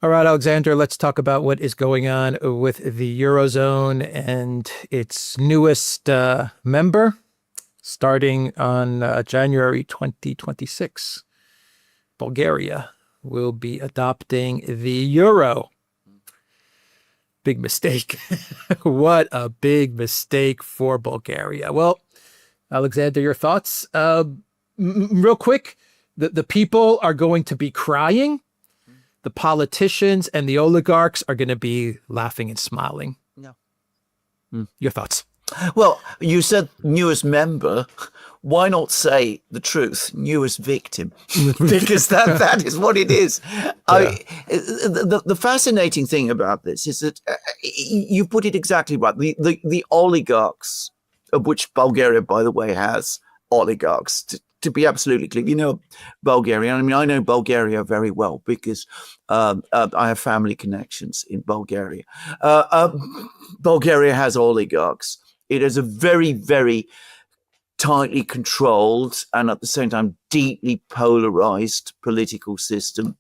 All right, Alexander, let's talk about what is going on with the Eurozone and its newest member starting on January 2026. Bulgaria will be adopting the euro. Big mistake. What a big mistake for Bulgaria. Well, Alexander, your thoughts? Real quick, the people are going to be crying. The politicians and the oligarchs are going to be laughing and smiling. No. Your thoughts? Well, you said newest member. Why not say the truth? Newest victim, because that is what it is. Yeah. The fascinating thing about this is that you put it exactly right. The oligarchs, of which Bulgaria, by the way, has oligarchs. To be absolutely clear, you know Bulgaria. I mean, I know Bulgaria very well because I have family connections in Bulgaria. Bulgaria has oligarchs. It is a very, very tightly controlled and at the same time deeply polarized political system.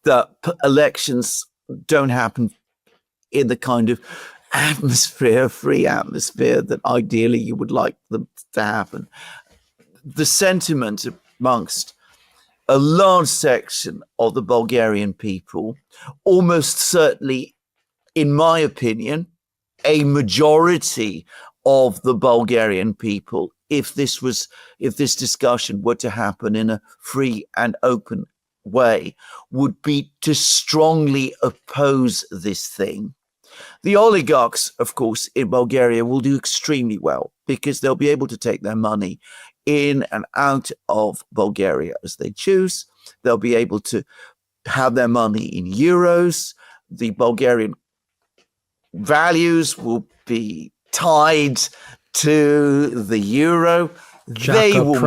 The elections don't happen in the kind of free atmosphere that ideally you would like them to happen. The sentiment amongst a large section of the Bulgarian people, almost certainly, in my opinion, a majority of the Bulgarian people, if this discussion were to happen in a free and open way, would be to strongly oppose this thing. The oligarchs, of course, in Bulgaria will do extremely well because they'll be able to take their money in and out of Bulgaria as they choose. They'll be able to have their money in euros. The Bulgarian values will be tied to the euro. They will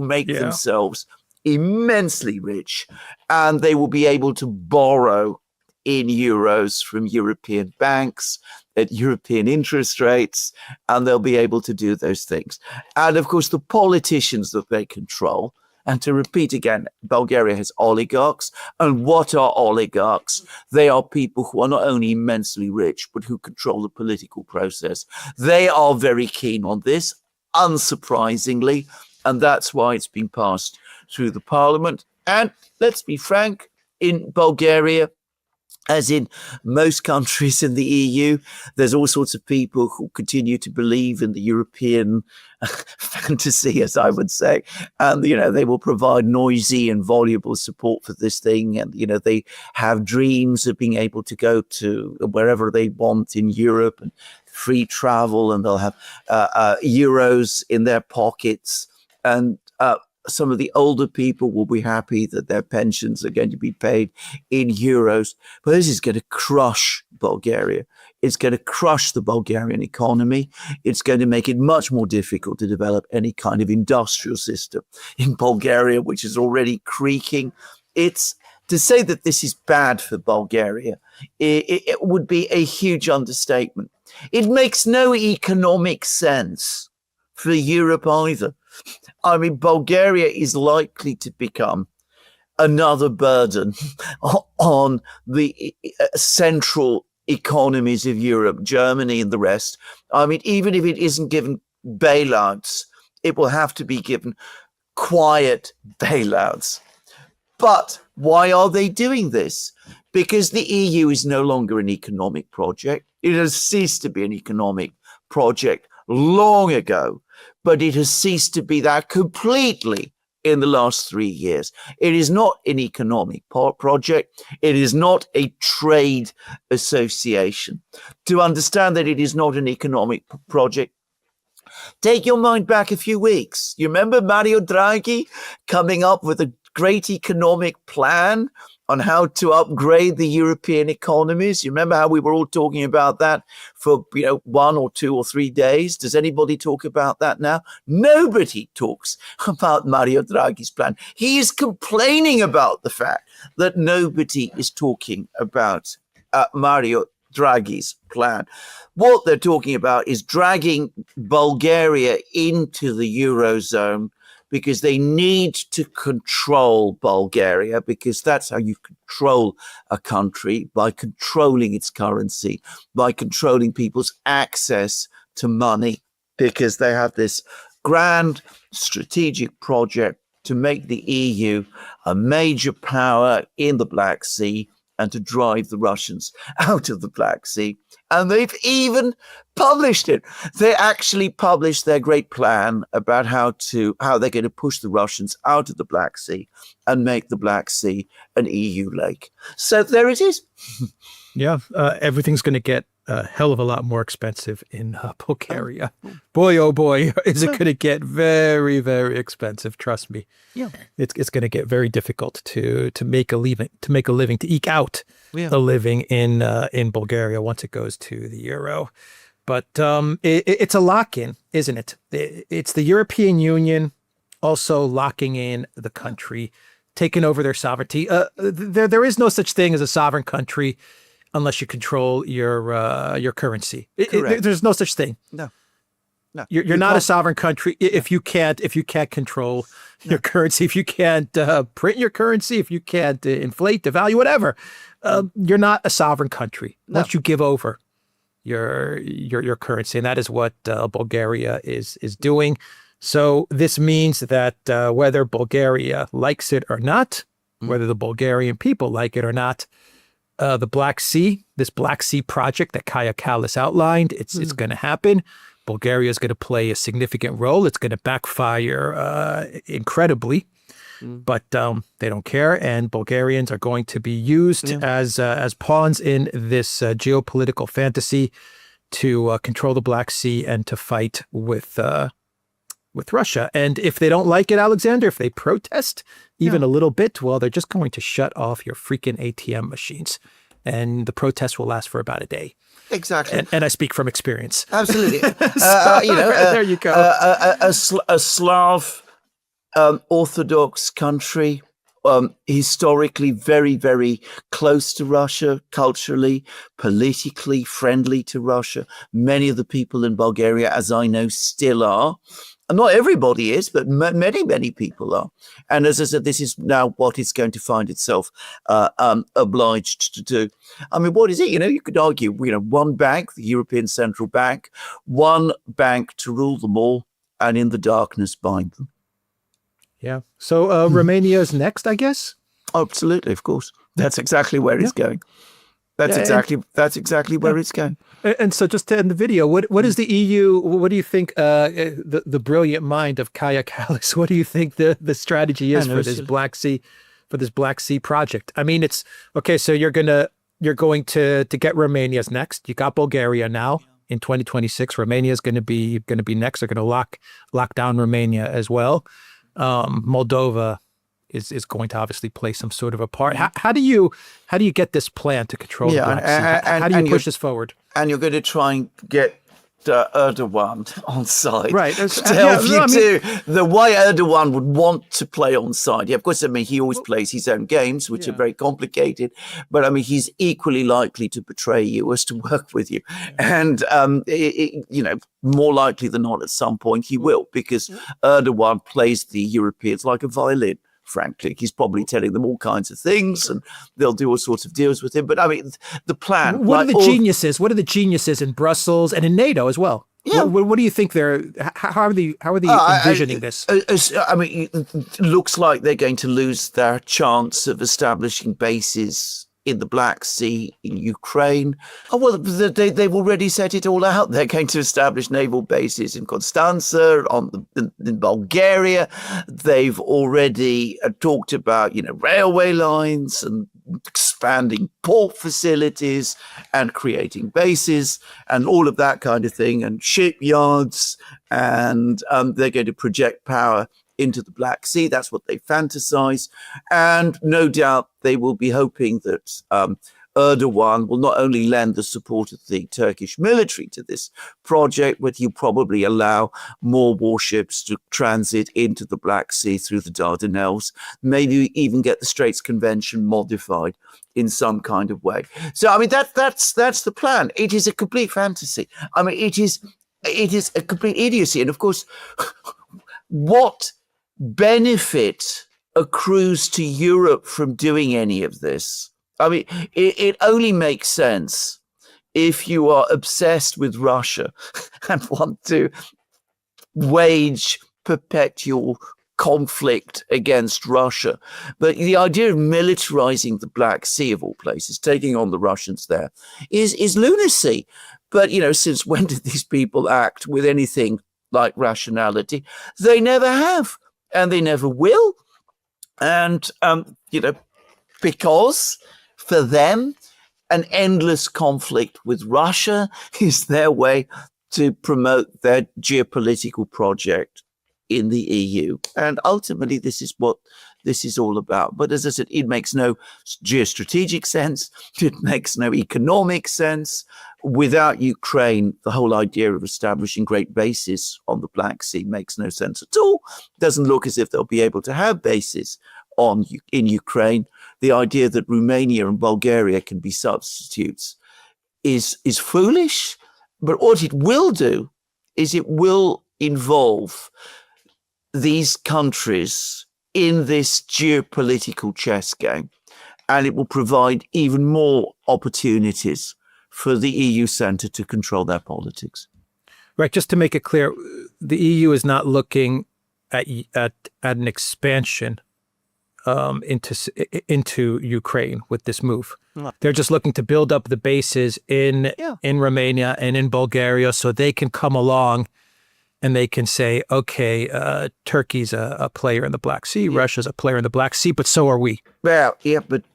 make themselves immensely rich, and they will be able to borrow in euros from European banks at European interest rates, and they'll be able to do those things. And of course, the politicians that they control, and to repeat again, Bulgaria has oligarchs. And what are oligarchs? They are people who are not only immensely rich, but who control the political process. They are very keen on this, unsurprisingly, and that's why it's been passed through the parliament. And let's be frank, in Bulgaria, as in most countries in the EU, there's all sorts of people who continue to believe in the European fantasy, as I would say. And, you know, they will provide noisy and voluble support for this thing. And, you know, they have dreams of being able to go to wherever they want in Europe and free travel, and they'll have euros in their pockets. And some of the older people will be happy that their pensions are going to be paid in euros. But this is going to crush Bulgaria. It's going to crush the Bulgarian economy. It's going to make it much more difficult to develop any kind of industrial system in Bulgaria, which is already creaking. It's to say that this is bad for Bulgaria, it would be a huge understatement. It makes no economic sense for Europe either. I mean, Bulgaria is likely to become another burden on the central economies of Europe, Germany and the rest. I mean, even if it isn't given bailouts, it will have to be given quiet bailouts. But why are they doing this? Because the EU is no longer an economic project. It has ceased to be an economic project long ago, but it has ceased to be that completely in the last 3 years. It is not an economic project. It is not a trade association. To understand that it is not an economic project, take your mind back a few weeks. You remember Mario Draghi coming up with a great economic plan on how to upgrade the European economies? You remember how we were all talking about that for 1 or 2 or 3 days? Does anybody talk about that now? Nobody talks about Mario Draghi's plan. He is complaining about the fact that nobody is talking about Mario Draghi's plan. What they're talking about is dragging Bulgaria into the Eurozone because they need to control Bulgaria, because that's how you control a country, by controlling its currency, by controlling people's access to money, because they have this grand strategic project to make the EU a major power in the Black Sea and to drive the Russians out of the Black Sea. And they've even published it. They actually published their great plan about how they're going to push the Russians out of the Black Sea and make the Black Sea an EU lake. So there it is. Yeah, everything's going to get a hell of a lot more expensive in Bulgaria. Boy, oh boy, is it going to get very, very expensive. Trust me. Yeah, it's going to get very difficult to make a living, to eke out a living in Bulgaria once it goes to the euro. But it's a lock-in, isn't it? It's the European Union also locking in the country, taking over their sovereignty. There is no such thing as a sovereign country unless you control your currency. There's no such thing. No. You're not a sovereign country if you can't control your currency, if you can't print your currency, if you can't inflate, devalue, whatever. You're not a sovereign country once you give over your currency, and that is what Bulgaria is doing. So this means that whether Bulgaria likes it or not, whether the Bulgarian people like it or not, the Black Sea, this Black Sea project that Kaja Kallas outlined, it's going to happen. Bulgaria is going to play a significant role. It's going to backfire incredibly, but they don't care. And Bulgarians are going to be used as pawns in this geopolitical fantasy to control the Black Sea and to fight with Russia. And if they don't like it, Alexander, if they protest even a little bit, well, they're just going to shut off your freaking ATM machines. And the protest will last for about a day. Exactly. And I speak from experience. Absolutely. There you go. A Slav Orthodox country, historically very, very close to Russia, culturally, politically friendly to Russia. Many of the people in Bulgaria, as I know, still are. And not everybody is, but many, many people are. And as I said, this is now what it's going to find itself obliged to do. I mean, what is it? You could argue, one bank, the European Central Bank, one bank to rule them all, and in the darkness bind them. Yeah. So Romania is next, I guess? Absolutely, of course. That's exactly where it's going. That's exactly where it's going. And so just to end the video, what is the EU, what do you think the brilliant mind of Kaja Kallas, what do you think the strategy is for this Black Sea project? I mean, it's okay, so you're going to get Romania's next. You got Bulgaria now in 2026. Romania is going to be next. They're going to lock down Romania as well. Moldova is going to obviously play some sort of a part. How do you get this plan to control the Black Sea? How do you push this forward? And you're going to try and get Erdogan on side, right? To help you do the way Erdogan would want to play on side. Yeah, of course. I mean, he always plays his own games, which are very complicated. But I mean, he's equally likely to betray you as to work with you, and more likely than not, at some point he will, because Erdogan plays the Europeans like a violin. Frankly, he's probably telling them all kinds of things, and they'll do all sorts of deals with him. But I mean, the plan. What are the geniuses? What are the geniuses in Brussels and in NATO as well? Yeah. What do you think they're? How are they envisioning this? I mean, it looks like they're going to lose their chance of establishing bases in the Black Sea, in Ukraine. Oh, well, they've already set it all out. They're going to establish naval bases in Constanza, in Bulgaria. They've already talked about, railway lines and expanding port facilities and creating bases and all of that kind of thing, and shipyards. And they're going to project power into the Black Sea. That's what they fantasize. And no doubt they will be hoping that Erdogan will not only lend the support of the Turkish military to this project, but he'll probably allow more warships to transit into the Black Sea through the Dardanelles, maybe even get the Straits Convention modified in some kind of way. So, I mean, that's the plan. It is a complete fantasy. I mean, it is a complete idiocy. And of course, what benefit accrues to Europe from doing any of this. I mean, it only makes sense if you are obsessed with Russia and want to wage perpetual conflict against Russia. But the idea of militarizing the Black Sea, of all places, taking on the Russians there, is lunacy. But, since when did these people act with anything like rationality? They never have, and they never will. And, because for them, an endless conflict with Russia is their way to promote their geopolitical project in the EU. And ultimately, this is what this is all about. But as I said, it makes no geostrategic sense. It makes no economic sense. Without Ukraine, the whole idea of establishing great bases on the Black Sea makes no sense at all. Doesn't look as if they'll be able to have bases in Ukraine. The idea that Romania and Bulgaria can be substitutes is foolish. But what it will do is it will involve these countries in this geopolitical chess game, and it will provide even more opportunities for the EU centre to control their politics. Right. Just to make it clear, the EU is not looking at an expansion into Ukraine with this move. No. They're just looking to build up the bases in Romania and in Bulgaria so they can come along and they can say, okay, Turkey's a player in the Black Sea, Russia's a player in the Black Sea, but so are we. Well,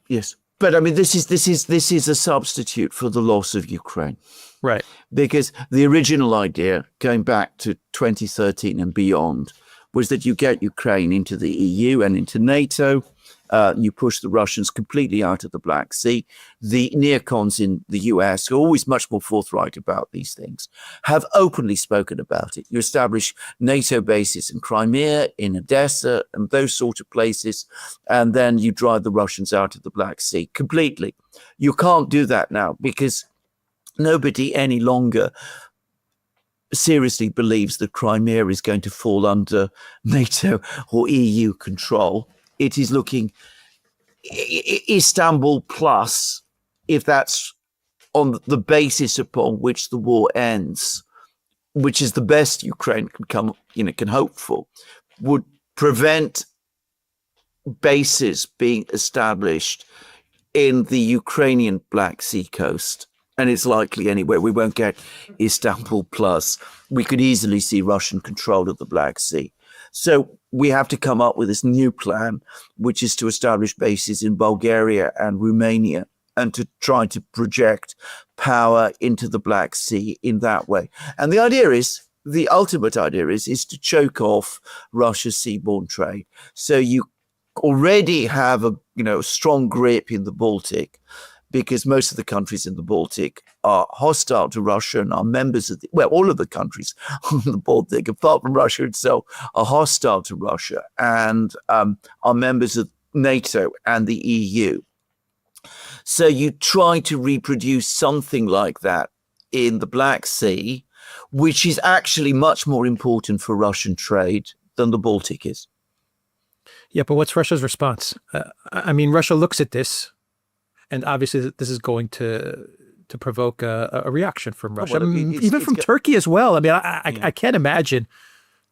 yes. But I mean, this is a substitute for the loss of Ukraine. Right. Because the original idea, going back to 2013 and beyond, was that you get Ukraine into the EU and into NATO. You push the Russians completely out of the Black Sea. The neocons in the US, who are always much more forthright about these things, have openly spoken about it. You establish NATO bases in Crimea, in Odessa, and those sort of places, and then you drive the Russians out of the Black Sea completely. You can't do that now because nobody any longer seriously believes that Crimea is going to fall under NATO or EU control. It is looking Istanbul plus, if that's on the basis upon which the war ends, which is the best Ukraine can hope for, would prevent bases being established in the Ukrainian Black Sea coast. And it's likely anyway, we won't get Istanbul plus. We could easily see Russian control of the Black Sea. So we have to come up with this new plan, which is to establish bases in Bulgaria and Romania and to try to project power into the Black Sea in that way. And the ultimate idea is to choke off Russia's seaborne trade. So you already have a strong grip in the Baltic, because most of the countries in the Baltic are hostile to Russia and are members of all of the countries on the Baltic, apart from Russia itself, are hostile to Russia and are members of NATO and the EU. So you try to reproduce something like that in the Black Sea, which is actually much more important for Russian trade than the Baltic is. Yeah, but what's Russia's response? Russia looks at this, and obviously this is going to provoke a reaction from Russia, even from Turkey as well. I can't imagine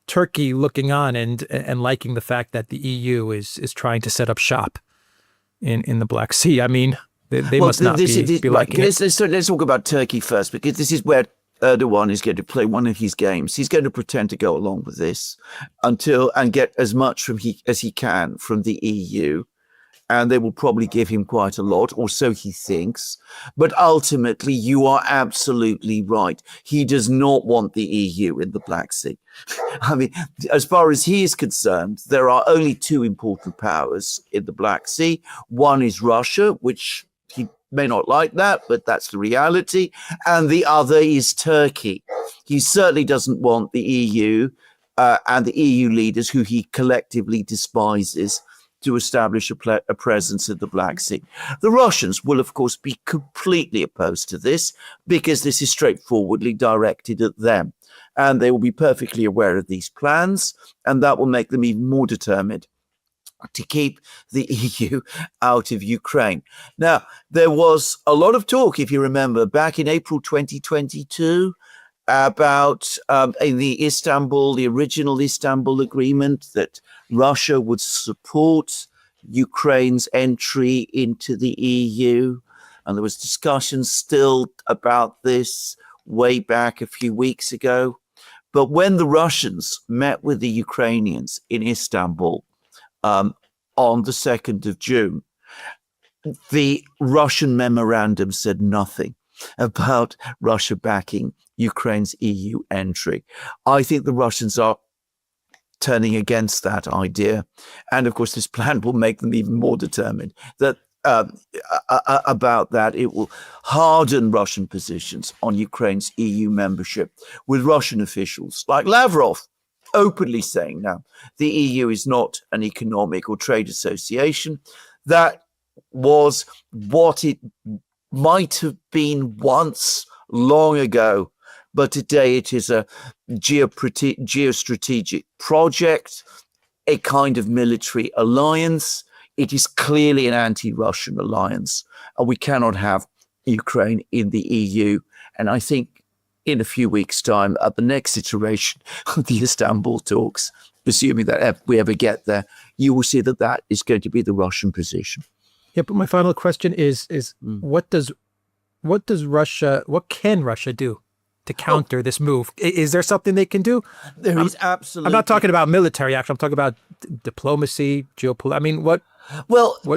Turkey looking on and liking the fact that the EU is trying to set up shop in the Black Sea. They must not be liking it. Let's talk about Turkey first, because this is where Erdogan is going to play one of his games. He's going to pretend to go along with this and get as much as he can from the EU. And they will probably give him quite a lot, or so he thinks. But ultimately, you are absolutely right. He does not want the EU in the Black Sea. As far as he is concerned, there are only two important powers in the Black Sea. One is Russia, which he may not like that, but that's the reality. And the other is Turkey. He certainly doesn't want the EU and the EU leaders, who he collectively despises, to establish a presence in the Black Sea. The Russians will, of course, be completely opposed to this, because this is straightforwardly directed at them. and they will be perfectly aware of these plans, and that will make them even more determined to keep the EU out of Ukraine. Now, there was a lot of talk, if you remember, back in April 2022 about in the original Istanbul agreement, that Russia would support Ukraine's entry into the EU. And there was discussion still about this way back a few weeks ago. But when the Russians met with the Ukrainians in Istanbul on the 2nd of June, the Russian memorandum said nothing about Russia backing Ukraine's EU entry. I think the Russians are turning against that idea. And of course, this plan will make them even more determined that about that. It will harden Russian positions on Ukraine's EU membership, with Russian officials like Lavrov openly saying now the EU is not an economic or trade association. That was what it might have been once long ago, but today it is a geostrategic project, a kind of military alliance. It is clearly an anti-Russian alliance, and we cannot have Ukraine in the EU. And I think in a few weeks' time, at the next iteration of the Istanbul talks, assuming that we ever get there, you will see that that is going to be the Russian position. Yeah, but my final question is what can Russia do to counter this move? Is there something they can do? There is absolutely. I'm not talking about military action. I'm talking about diplomacy, geopolitics. I mean, what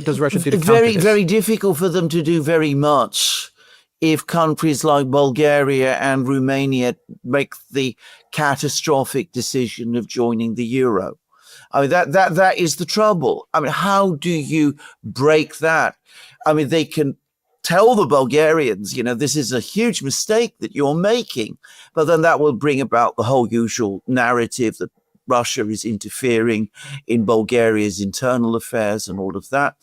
does Russia do to counter this? Very difficult for them to do very much if countries like Bulgaria and Romania make the catastrophic decision of joining the euro. I mean, that is the trouble. I mean, how do you break that? I mean, they can tell the Bulgarians, this is a huge mistake that you're making, but then that will bring about the whole usual narrative that Russia is interfering in Bulgaria's internal affairs and all of that.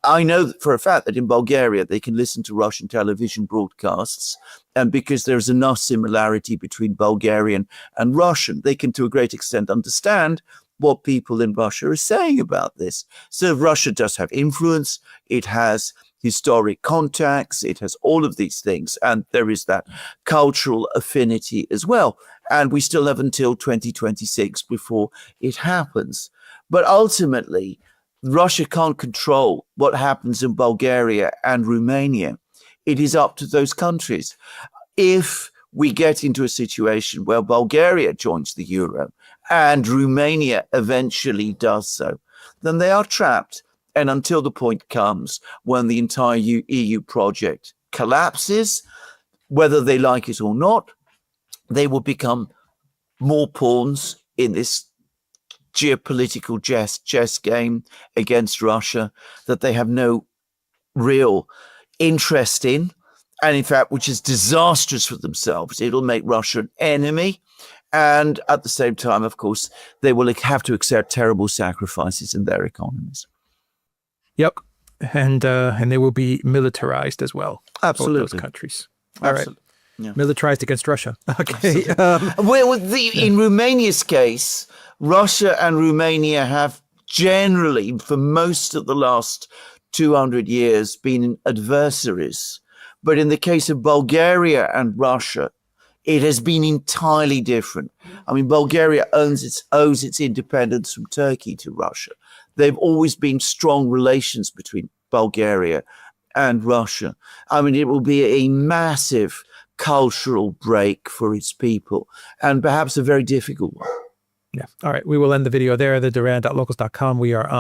I know for a fact that in Bulgaria, they can listen to Russian television broadcasts, and because there's enough similarity between Bulgarian and Russian, they can to a great extent understand what people in Russia are saying about this. So Russia does have influence. It has historic contacts. It has all of these things. And there is that cultural affinity as well. And we still have until 2026 before it happens. But ultimately, Russia can't control what happens in Bulgaria and Romania. It is up to those countries. If we get into a situation where Bulgaria joins the euro and Romania eventually does so, then they are trapped. And until the point comes when the entire EU project collapses, whether they like it or not, they will become more pawns in this geopolitical chess game against Russia that they have no real interest in. And in fact, which is disastrous for themselves. It'll make Russia an enemy. And at the same time, of course, they will have to accept terrible sacrifices in their economies. Yep. And they will be militarized as well. Absolutely. Both those countries. All right. Yeah. Militarized against Russia. Okay. In Romania's case, Russia and Romania have generally, for most of the last 200 years, been adversaries. But in the case of Bulgaria and Russia, it has been entirely different. I mean, Bulgaria owes its independence from Turkey to Russia. They've always been strong relations between Bulgaria and Russia. I mean, it will be a massive cultural break for its people, and perhaps a very difficult one. Yeah. All right. We will end the video there. The Duran.locals.com. We are on